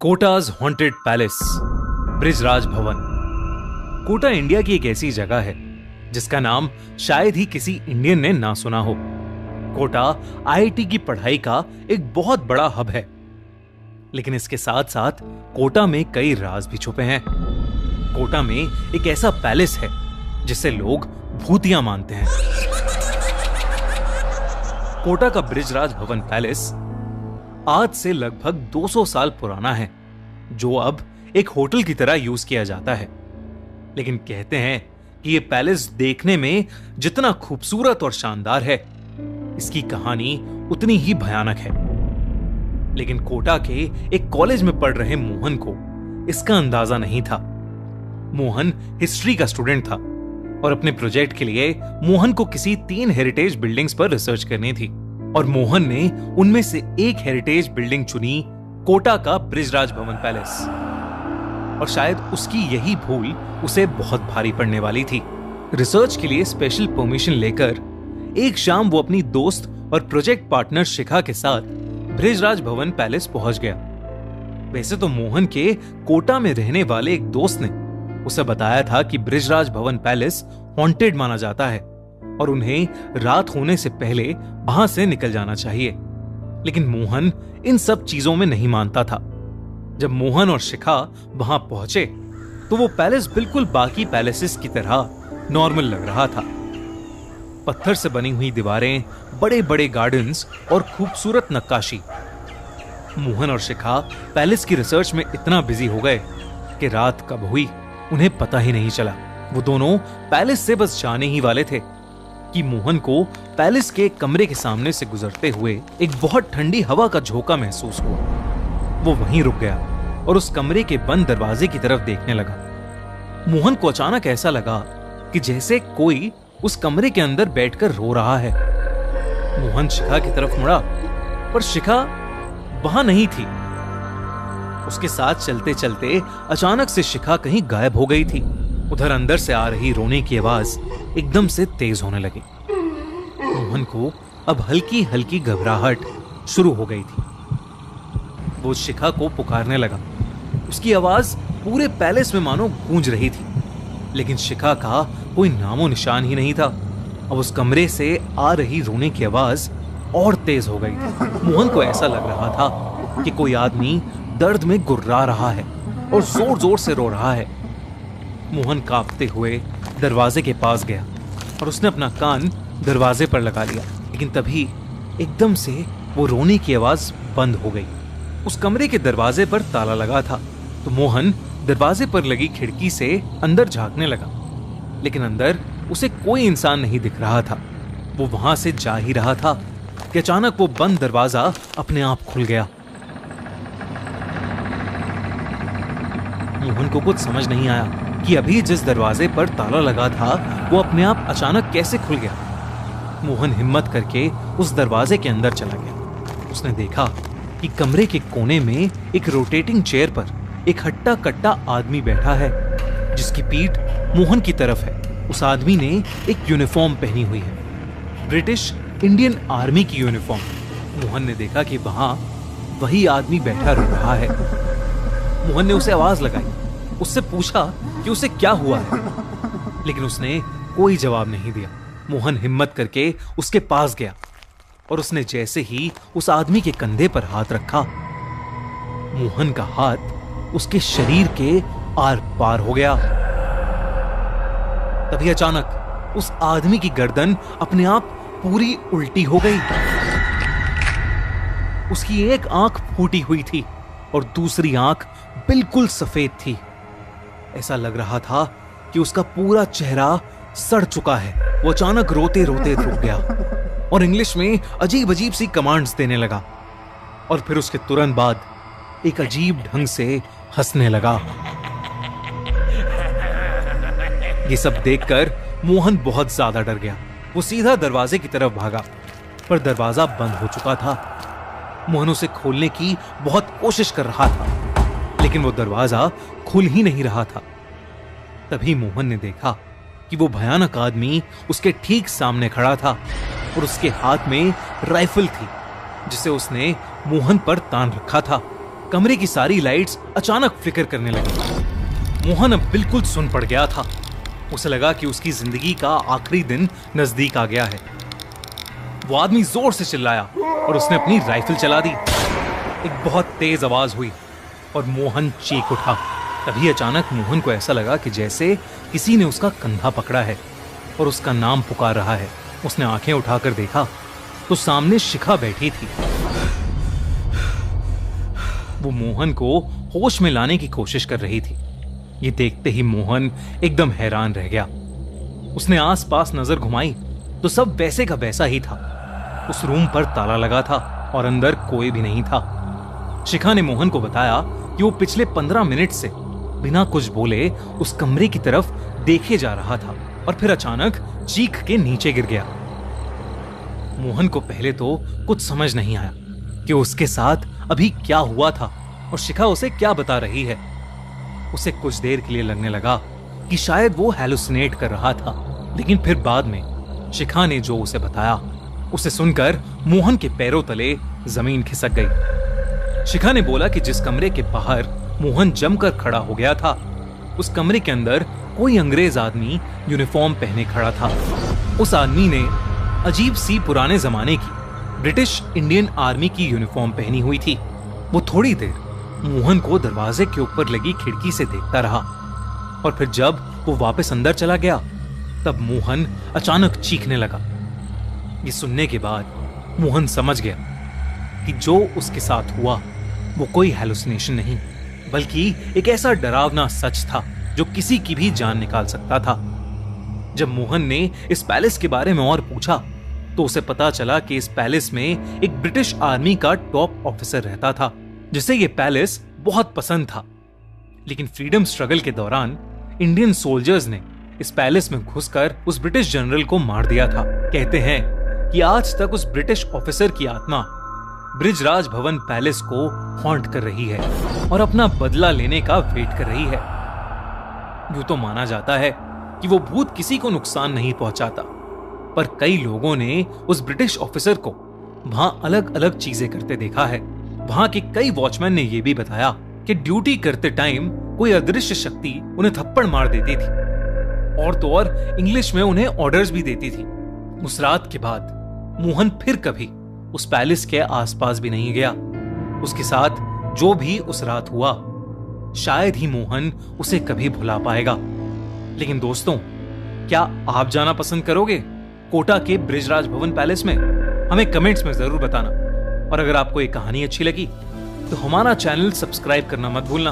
Kota's haunted palace, Brijraj भवन। Kota India की एक ऐसी जगह है जिसका नाम शायद ही किसी इंडियन ने ना सुना हो। कोटा आईआईटी की पढ़ाई का एक बहुत बड़ा हब है, लेकिन इसके साथ साथ कोटा में कई राज भी छुपे हैं। कोटा में एक ऐसा पैलेस है जिसे लोग भूतिया मानते हैं। कोटा का बृजराज भवन पैलेस आज से लगभग 200 साल पुराना है, जो अब एक होटल की तरह यूज किया जाता है। लेकिन कहते हैं कि यह पैलेस देखने में जितना खूबसूरत और शानदार है, इसकी कहानी उतनी ही भयानक है। लेकिन कोटा के एक कॉलेज में पढ़ रहे मोहन को इसका अंदाजा नहीं था। मोहन हिस्ट्री का स्टूडेंट था और अपने प्रोजेक्ट के लिए मोहन को किसी 3 हेरिटेज बिल्डिंग्स पर रिसर्च करनी थी, और मोहन ने उनमें से एक हेरिटेज बिल्डिंग चुनी, कोटा का बृजराज भवन पैलेस। और शायद उसकी यही भूल उसे बहुत भारी पड़ने वाली थी। रिसर्च के लिए स्पेशल परमिशन लेकर एक शाम वो अपनी दोस्त और प्रोजेक्ट पार्टनर शिखा के साथ बृजराज भवन पैलेस पहुंच गया। वैसे तो मोहन के कोटा में रहने वाले एक दोस्त ने उसे बताया था कि बृजराज भवन पैलेस हॉन्टेड माना जाता है और उन्हें रात होने से पहले वहां से निकल जाना चाहिए। लेकिन मोहन इन सब चीजों में नहीं मानता था। जब मोहन और शिखा वहां पहुंचे तो वो पैलेस बिल्कुल बाकी पैलेसेस की तरह नॉर्मल लग रहा था। पत्थर से बनी हुई दीवारें, बड़े बड़े गार्डन्स और खूबसूरत नक्काशी। मोहन और शिखा पैलेस की रिसर्च में इतना बिजी हो गए कि रात कब हुई उन्हें पता ही नहीं चला। वो दोनों पैलेस से बस जाने ही वाले थे कि मोहन को पैलेस के कमरे के सामने से गुजरते हुए एक बहुत ठंडी हवा का झोंका महसूस हुआ। वो वहीं रुक गया और उस कमरे के बंद दरवाजे की तरफ देखने लगा। मोहन को अचानक ऐसा लगा कि जैसे कोई उस कमरे के अंदर बैठकर रो रहा है। मोहन शिखा की तरफ मुड़ा, पर शिखा वहां नहीं थी। उसके साथ चलते चलते अचानक से शिखा कहीं गायब हो गई थी। उधर अंदर से आ रही रोने की आवाज एकदम से तेज होने लगी। मोहन को अब हल्की हल्की घबराहट शुरू हो गई थी। वो शिखा को पुकारने लगा। उसकी आवाज पूरे पैलेस में मानो गूंज रही थी, लेकिन शिखा का कोई नामो निशान ही नहीं था। अब उस कमरे से आ रही रोने की आवाज और तेज हो गई थी। मोहन को ऐसा लग रहा था कि कोई आदमी दर्द में गुर्रा रहा है और जोर जोर से रो रहा है। मोहन कांपते हुए दरवाजे के पास गया और उसने अपना कान दरवाजे पर लगा लिया। लेकिन तभी एकदम से वो रोने की आवाज बंद हो गई। उस कमरे के दरवाजे पर ताला लगा था, तो मोहन दरवाजे पर लगी खिड़की से अंदर झांकने लगा, लेकिन अंदर उसे कोई इंसान नहीं दिख रहा था। वो वहां से जा ही रहा था कि अचानक वो बंद दरवाजा अपने आप खुल गया। मोहन को कुछ समझ नहीं आया कि अभी जिस दरवाजे पर ताला लगा था वो अपने आप अचानक कैसे खुल गया। मोहन हिम्मत करके उस दरवाजे के अंदर चला गया। उसने देखा कि कमरे के कोने में एक रोटेटिंग चेयर पर एक हट्टा कट्टा आदमी बैठा है, जिसकी पीठ मोहन की तरफ है। उस आदमी ने एक यूनिफॉर्म पहनी हुई है, ब्रिटिश इंडियन आर्मी की यूनिफॉर्म। मोहन ने देखा कि वहां वही आदमी बैठा रो रहा है। मोहन ने उसे आवाज लगाई, उससे पूछा कि उसे क्या हुआ है, लेकिन उसने कोई जवाब नहीं दिया। मोहन हिम्मत करके उसके पास गया और उसने जैसे ही उस आदमी के कंधे पर हाथ रखा, मोहन का हाथ उसके शरीर के आर पार हो गया। तभी अचानक उस आदमी की गर्दन अपने आप पूरी उल्टी हो गई। उसकी एक आंख फूटी हुई थी और दूसरी आंख बिल्कुल सफेद थी। ऐसा लग रहा था कि उसका पूरा चेहरा सड़ चुका है। वो अचानक रोते रोते रुक गया और इंग्लिश में अजीब अजीब सी कमांड्स देने लगा, और फिर उसके तुरंत बाद एक अजीब ढंग से हंसने लगा। ये सब देखकर मोहन बहुत ज्यादा डर गया। वो सीधा दरवाजे की तरफ भागा, पर दरवाजा बंद हो चुका था। मोहन उसे खोलने की बहुत कोशिश कर रहा था, लेकिन वो दरवाजा खुल ही नहीं रहा था। तभी मोहन ने देखा कि वो भयानक आदमी उसके ठीक सामने खड़ा था और उसके हाथ में राइफल थी, जिसे उसने मोहन पर तान रखा था। कमरे की सारी लाइट्स अचानक फ्लिकर करने लगी। मोहन अब बिल्कुल सुन पड़ गया था। उसे लगा कि उसकी जिंदगी का आखिरी दिन नजदीक आ गया है। वो आदमी जोर से चिल्लाया और उसने अपनी राइफल चला दी। एक बहुत तेज आवाज हुई और मोहन चीख उठा। तभी अचानक मोहन को ऐसा लगा कि जैसे किसी ने उसका कंधा पकड़ा है और उसका नाम पुकार रहा है। उसने आंखें उठाकर देखा तो सामने शिखा बैठी थी। वो मोहन को होश में लाने की कोशिश कर रही थी। ये देखते ही मोहन एकदम हैरान रह गया। उसने आसपास नजर घुमाई तो सब वैसे का वैसा ही था। उस रूम पर ताला लगा था और अंदर कोई भी नहीं था। शिखा ने मोहन को बताया कि वो पिछले 15 मिनट से बिना कुछ बोले उस कमरे की तरफ देखे जा रहा था और फिर अचानक चीख के नीचे गिर गया। मोहन को पहले तो कुछ समझ नहीं आया कि उसके साथ अभी क्या हुआ था और शिखा उसे क्या बता रही है। उसे कुछ देर के लिए लगने लगा कि शायद वो हैलुसिनेट कर रहा था, लेकिन फिर बाद में शिखा ने जो उसे बताया उसे सुनकर मोहन के पैरों तले जमीन खिसक गई। शिखा ने बोला कि जिस कमरे के बाहर मोहन जमकर खड़ा हो गया था, उस कमरे के अंदर कोई अंग्रेज आदमी यूनिफॉर्म पहने खड़ा था। उस आदमी ने अजीब सी पुराने जमाने की ब्रिटिश इंडियन आर्मी की यूनिफॉर्म पहनी हुई थी। वो थोड़ी देर मोहन को दरवाजे के ऊपर लगी खिड़की से देखता रहा और फिर जब वो वापस अंदर चला गया तब मोहन अचानक चीखने लगा। ये सुनने के बाद मोहन समझ गया कि जो उसके साथ हुआ वो कोई हैलुसिनेशन नहीं बल्कि एक ऐसा डरावना सच था जो किसी की भी जान निकाल सकता था। जब मोहन ने इस पैलेस के बारे में और पूछा तो उसे पता चला कि इस पैलेस में एक ब्रिटिश आर्मी का टॉप ऑफिसर रहता था जिसे ये पैलेस बहुत पसंद था। लेकिन फ्रीडम स्ट्रगल के दौरान इंडियन सोल्जर्स ने इस पैलेस में घुसकर उस ब्रिटिश जनरल को मार दिया था। कहते हैं कि आज तक उस ब्रिटिश ऑफिसर की आत्मा ब्रिजराज भवन पैलेस को हॉन्ट कर रही है और अपना बदला लेने का वेट कर रही है। यूं तो माना जाता है कि वो भूत किसी को नुकसान नहीं पहुंचाता, पर कई लोगों ने उस ब्रिटिश ऑफिसर को वहां अलग अलग चीजें करते देखा है। वहां के कई वॉचमैन ने यह भी बताया कि ड्यूटी करते टाइम कोई अदृश्य शक्ति उन्हें थप्पड़ मार देती थी और तो और इंग्लिश में उन्हें ऑर्डर्स भी देती थी। उस रात के बाद मोहन फिर कभी उस पैलेस के आसपास भी नहीं गया। उसके साथ जो भी उस रात हुआ शायद ही मोहन उसे कभी भुला पाएगा। लेकिन दोस्तों, क्या आप जाना पसंद करोगे कोटा के ब्रिजराज भवन पैलेस में? हमें कमेंट्स में जरूर बताना। और अगर आपको ये कहानी अच्छी लगी तो हमारा चैनल सब्सक्राइब करना मत भूलना।